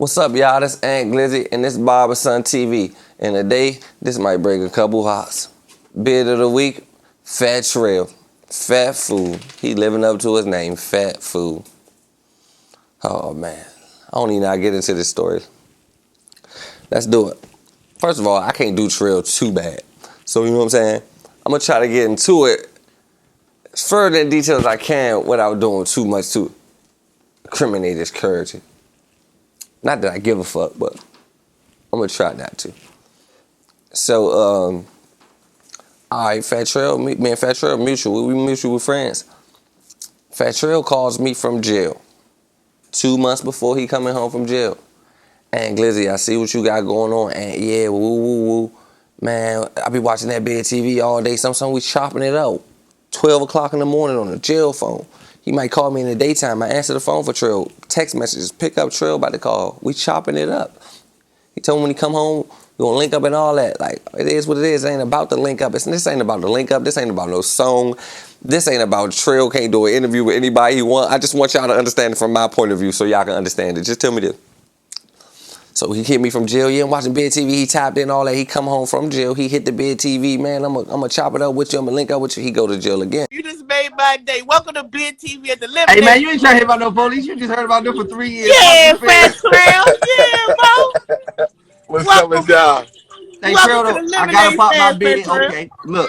What's up, y'all? This Aunt Glizzy and this Barbarason TV. And today, this might break a couple hearts. Bid of the week, Fat Trel. Fat fool. He living up to his name, Fat Fool. Oh, man. I don't even know how to get into this story. Let's do it. First of all, I can't do Trel too bad. So, you know what I'm saying? I'm going to try to get into it as further in detail as I can without doing too much to incriminate his character. Not that I give a fuck, but I'm gonna try not to. So, all right, Fat Trel, me and Fat Trel mutual. We mutual friends. Fat Trel calls me from jail 2 months before he coming home from jail. And Glizzy, I see what you got going on. And yeah, woo. Man, I be watching that big TV all day. Sometimes we chopping it out. 12 o'clock in the morning on the jail phone. He might call me in the daytime. I answer the phone for Trel. Text messages, pick up Trel by the call. We chopping it up. He told me when he come home, we gonna link up and all that. Like, it is what it is. It ain't about the link up. This ain't about the link up. This ain't about no song. This ain't about Trel can't do an interview with anybody he want. I just want y'all to understand it from my point of view so y'all can understand it. Just tell me this. So he hit me from jail. Yeah, I'm watching big TV. He tapped in all that. He come home from jail. He hit the big TV. Man, I'm gonna chop it up with you. I'm gonna link up with you. He go to jail again. You just made my day. Welcome to Big TV at the Limit. Hey man, you ain't trying to hear about no police. You just heard about them for 3 years. Yeah, Fat Trel. Yeah, bro. What's up with y'all? Hey, Trel, I gotta pop my bid. Okay, look.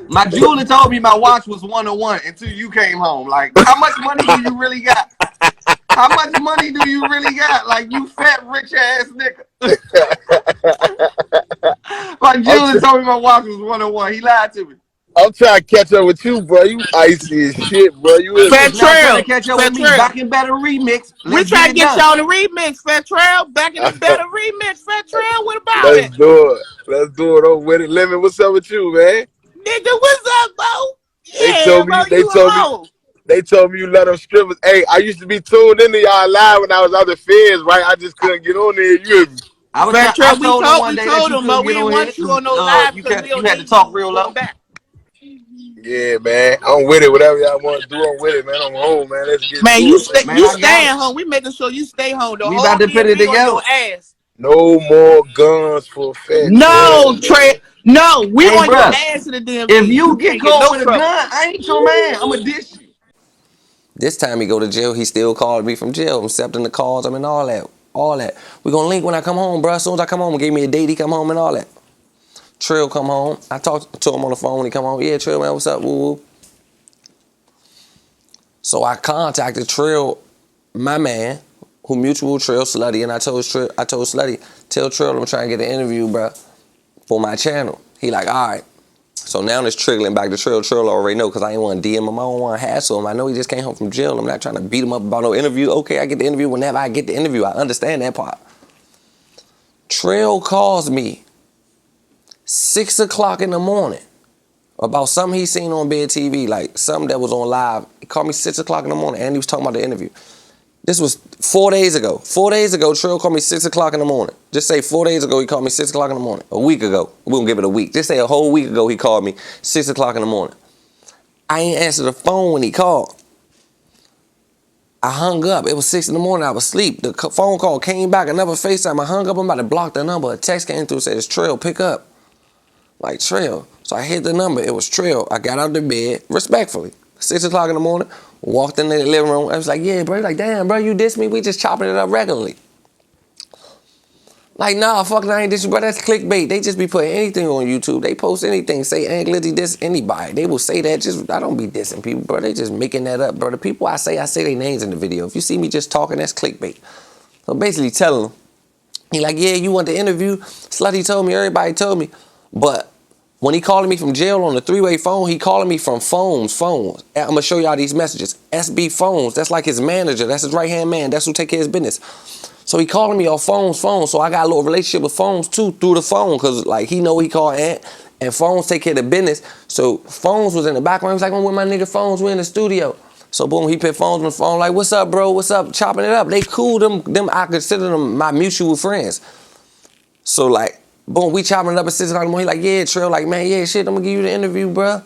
My jeweler told me my watch was 101 until you came home. Like, how much money do you really got? How much money do you really got? Like, you fat, rich ass nigga. My jeweler told me my watch was 101. He lied to me. I'm trying to catch up with you, bro. You icy as shit, bro. You is Fat Now trying Trel. to catch up with me. Back in better remix. We try to get y'all the remix, Fat Trel. Back in the better remix, Fat Trel. What about Let's it? do it. Let's do it. Over with it. Lemon, what's up with you, man? Nigga, what's up, bro? They Yeah, told bro, me. They told me you let them strippers. Hey, I used to be tuned into y'all live when I was out the feds, right? I just couldn't get on there. You. Fat Trel, we told him, but we didn't want you on no live because we don't need you going back. Yeah, man. I'm with it. Whatever y'all want to do, I'm with it, man. I'm home, man. Let's get Man, to you it, stay, man. you staying home. We making sure you stay home. The we whole about to put it DMV on together. your ass. No more guns for Fat No, Trel. No, we Hey, on bro, your ass in the DMV. if you get can't get caught no with a trouble. gun, I ain't your man. I'ma dish you. This time he go to jail. He still called me from jail. I'm accepting the calls. I mean, all that. We gonna link when I come home, bro. As soon as I come home, he gave me a date. He come home and all that. Trel come home. I talked to him on the phone when he come home. Yeah, Trel, man, what's up? Woo. So I contacted Trel, my man, who mutual Trel Slutty, and I told Slutty, tell Trel I'm trying to get an interview, bro, for my channel. He like, all right. So now it's trickling back to Trel. Trel already know because I ain't want to DM him. I don't want to hassle him. I know he just came home from jail. I'm not trying to beat him up about no interview. Okay, I get the interview whenever I get the interview. I understand that part. Trel calls me 6 o'clock in the morning about something he seen on Big TV, like something that was on live. He called me 6 o'clock in the morning and he was talking about the interview. This was 4 days ago. 4 days ago, Trel called me 6 o'clock in the morning. Just say 4 days ago, he called me 6 o'clock in the morning. A week ago. We're going to give it a week. Just say a whole week ago, he called me 6 o'clock in the morning. I ain't answered the phone when he called. I hung up. It was 6 in the morning. I was asleep. The phone call came back. Another FaceTime. I hung up. I'm about to block the number. A text came through and said, it's Trel. Pick up. Like, Trel. So I hit the number. It was Trel. I got out of the bed, respectfully. 6 o'clock in the morning. Walked in the living room. I was like, yeah, bro. He's like, damn, bro, you diss me? We just chopping it up regularly. Like, nah, fuck, I ain't diss you, bro. That's clickbait. They just be putting anything on YouTube. They post anything. Say, Aunt Glizzy diss anybody. They will say that. Just, I don't be dissing people, bro. They just making that up, bro. The people I say their names in the video. If you see me just talking, that's clickbait. So basically telling him, he like, yeah, you want the interview? Slutty told me, everybody told me. But when he calling me from jail on the three-way phone, he calling me from phones. I'm going to show y'all these messages. SB Phones. That's like his manager. That's his right-hand man. That's who take care of his business. So he calling me off phones. So I got a little relationship with phones, too, through the phone. Because, like, he know he called Aunt. And phones take care of the business. So phones was in the background. He was like, I'm with my nigga phones. We in the studio. So, boom, he put phones on the phone. Like, what's up, bro? What's up? Chopping it up. They cool. Them I consider them my mutual friends. So, like, boom, we chopping it up at 6 o'clock in the morning. He like, yeah, Trel, like, man, yeah, shit, I'm gonna give you the interview, bruh.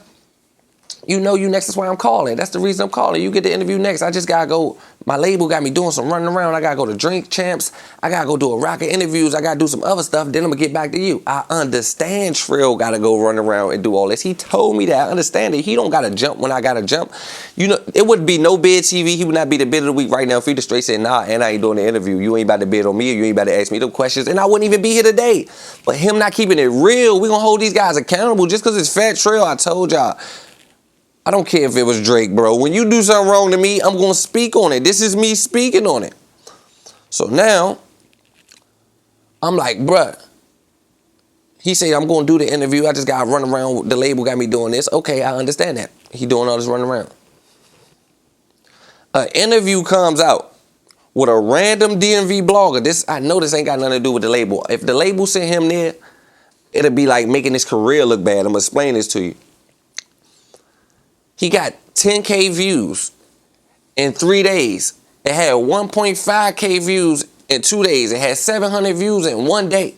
You know you next, that's why I'm calling. That's the reason I'm calling. You get the interview next. I just gotta go. My label got me doing some running around. I gotta go to Drink Champs. I gotta go do a rocket interviews. I gotta do some other stuff. Then I'm gonna get back to you. I understand Trel gotta go run around and do all this. He told me that. I understand it. He don't gotta jump when I gotta jump. You know, it would be no bid TV. He would not be the bid of the week right now if he just straight said, nah, and I ain't doing the interview. You ain't about to bid on me, or you ain't about to ask me them questions, and I wouldn't even be here today. But him not keeping it real, we gonna hold these guys accountable just because it's Fat Trel. I told y'all. I don't care if it was Drake, bro. When you do something wrong to me, I'm going to speak on it. This is me speaking on it. So now, I'm like, bruh. He said, I'm going to do the interview. I just got to run around. The label got me doing this. Okay, I understand that. He doing all this running around. An interview comes out with a random DMV blogger. I know this ain't got nothing to do with the label. If the label sent him there, it'll be like making his career look bad. I'm going to explain this to you. He got 10K views in 3 days. It had 1.5K views in 2 days. It had 700 views in 1 day.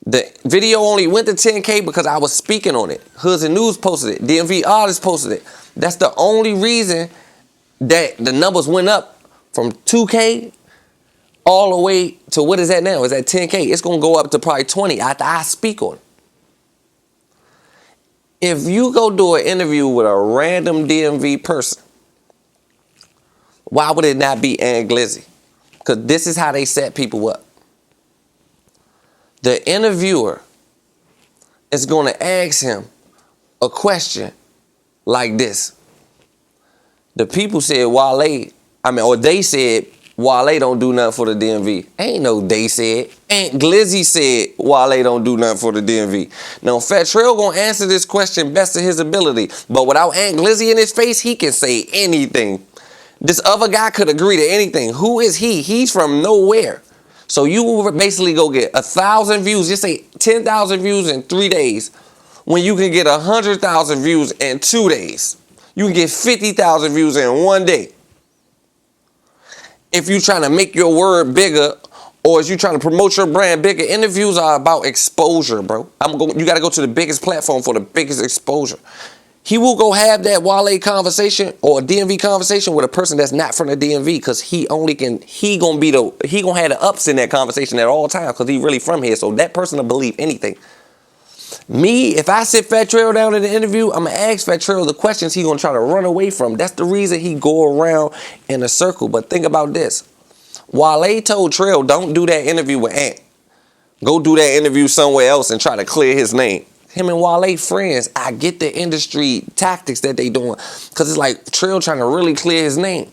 The video only went to 10K because I was speaking on it. Hoods and News posted it. DMV Artists posted it. That's the only reason that the numbers went up from 2K all the way to what is that now? It's at 10K. It's going to go up to probably 20 after I speak on it. If you go do an interview with a random DMV person, why would it not be Glizzy? Because this is how they set people up. The interviewer is going to ask him a question like this. The people said they said Wale don't do nothing for the DMV. Ain't no they said. Glizzy said Wale don't do nothing for the DMV. Now, Fat Trel gonna answer this question best of his ability. But without Glizzy in his face, he can say anything. This other guy could agree to anything. Who is he? He's from nowhere. So you will basically go get 1,000 views, just say 10,000 views in 3 days, when you can get 100,000 views in 2 days. You can get 50,000 views in 1 day. If you're trying to make your word bigger, or if you're trying to promote your brand bigger, interviews are about exposure, bro. You got to go to the biggest platform for the biggest exposure. He will go have that Wale conversation or a DMV conversation with a person that's not from the DMV, because he gonna have the ups in that conversation at all times, because he really from here. So that person will believe anything. Me, if I sit Fat Trel down in the interview, I'm going to ask Fat Trel the questions he going to try to run away from. That's the reason he go around in a circle. But think about this. Wale told Trel, don't do that interview with Ant. Go do that interview somewhere else and try to clear his name. Him and Wale friends. I get the industry tactics that they doing, because it's like Trel trying to really clear his name.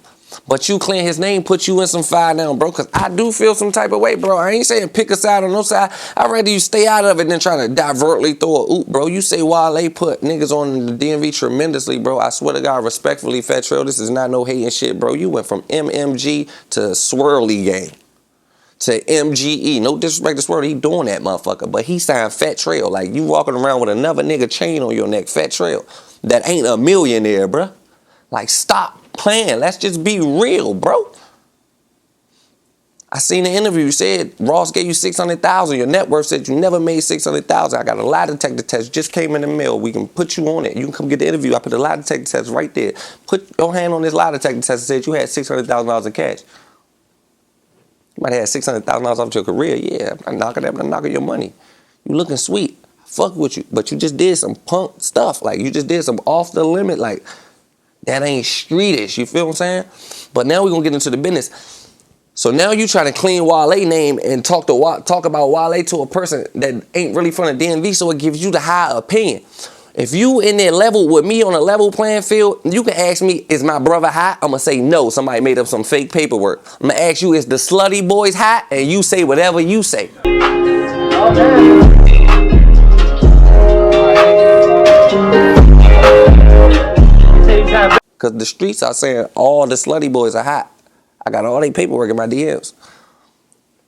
But you clear his name, put you in some fire now, bro, because I do feel some type of way, bro. I ain't saying pick a side or no side. I'd rather you stay out of it than try to divertly throw a oop, bro. You say Wale put niggas on the DMV tremendously, bro. I swear to God, respectfully, Fat Trel, this is not no hating shit, bro. You went from MMG to Swirly Gang to MGE. No disrespect to Swirly, he doing that, motherfucker. But he signed Fat Trel. Like, you walking around with another nigga chain on your neck, Fat Trel, that ain't a millionaire, bro. Like, stop playing. Let's just be real, bro. I seen the interview. You said Ross gave you $600,000. Your net worth said you never made $600,000. I got a lie detector test. Just came in the mail. We can put you on it. You can come get the interview. I put the lie detector test right there. Put your hand on this lie detector test and said you had $600,000 in cash. You might have had $600,000 off your career. Yeah, I'm not knocking that, but I'm knocking your money. You looking sweet. I fuck with you. But you just did some punk stuff. Like, you just did some off the limit, like, that ain't streetish, you feel what I'm saying? But now we're going to get into the business. So now you trying to clean Wale name and talk about Wale to a person that ain't really from the DMV, so it gives you the high opinion. If you in there level with me on a level playing field, you can ask me, is my brother hot? I'm going to say no. Somebody made up some fake paperwork. I'm going to ask you, is the slutty boys hot? And you say whatever you say. Because the streets are saying all the slutty boys are hot. I got all their paperwork in my DMs.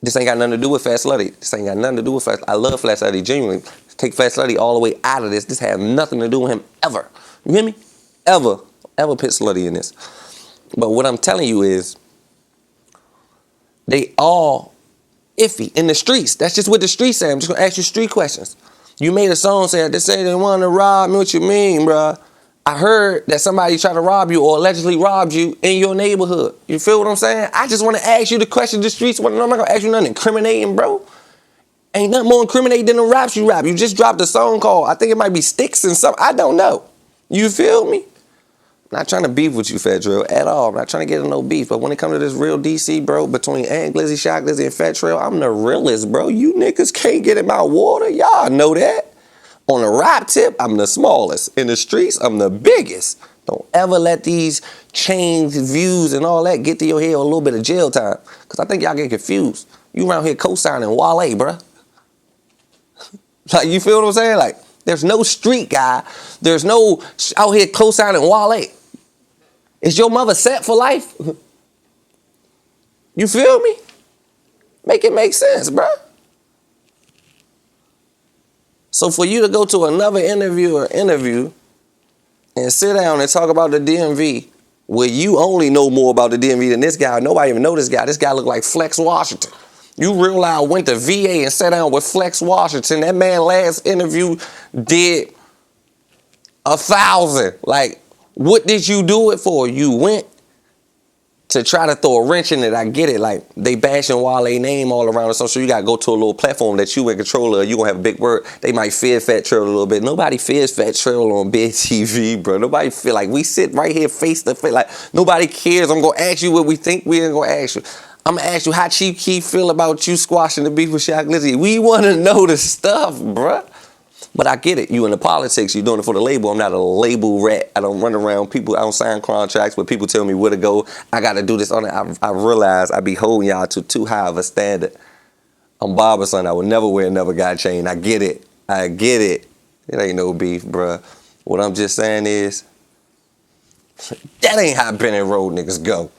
This ain't got nothing to do with Fat Slutty. This ain't got nothing to do with Fat. I love Fat Slutty, genuinely. Take Fat Slutty all the way out of this. This has nothing to do with him ever. You hear me? Ever put Slutty in this. But what I'm telling you is, they all iffy in the streets. That's just what the streets say. I'm just gonna ask you street questions. You made a song saying, they say they want to rob me. What you mean, bruh? I heard that somebody tried to rob you or allegedly robbed you in your neighborhood. You feel what I'm saying? I just want to ask you the question the streets want to know. I'm not going to ask you nothing incriminating, bro. Ain't nothing more incriminating than the raps you rap. You just dropped a song called, I think it might be Sticks and something. I don't know. You feel me? I'm not trying to beef with you, Fat Trel, at all. I'm not trying to get in no beef. But when it comes to this real DC, bro, between Glizzy, Shot Glizzy, and Fat Trel, I'm the realest, bro. You niggas can't get in my water. Y'all know that. On the rap tip, I'm the smallest. In the streets, I'm the biggest. Don't ever let these changed views and all that get to your head or a little bit of jail time. Because I think y'all get confused. You around here co-signing Wale, bruh. Like, you feel what I'm saying? Like, there's no street guy. There's no out here co-signing Wale. Is your mother set for life? You feel me? Make it make sense, bruh. So for you to go to another interview and sit down and talk about the DMV where you only know more about the DMV than this guy, nobody even know this guy. This guy look like Flex Washington. You real loud went to VA and sat down with Flex Washington. That man last interview did 1,000. Like, what did you do it for? You went to try to throw a wrench in it. I get it. Like, they bashing Wale name all around us. So you got to go to a little platform that you in control of. You going to have a big word. They might fear Fat Trel a little bit. Nobody fears Fat Trel on big TV, bro. Nobody feel like we sit right here face to face. Like, nobody cares. I'm going to ask you what we think we ain't going to ask you. I'm going to ask you how Chief Keef feel about you squashing the beef with Shot Glizzy. We want to know the stuff, bruh. But I get it. You in the politics. You doing it for the label. I'm not a label rat. I don't run around people. I don't sign contracts where people tell me where to go. I got to do this on it. I realize I be holding y'all to too high of a standard. I'm Barberson. I would never wear another guy chain. I get it. I get it. It ain't no beef, bruh. What I'm just saying is, that ain't how Bennett Road niggas go.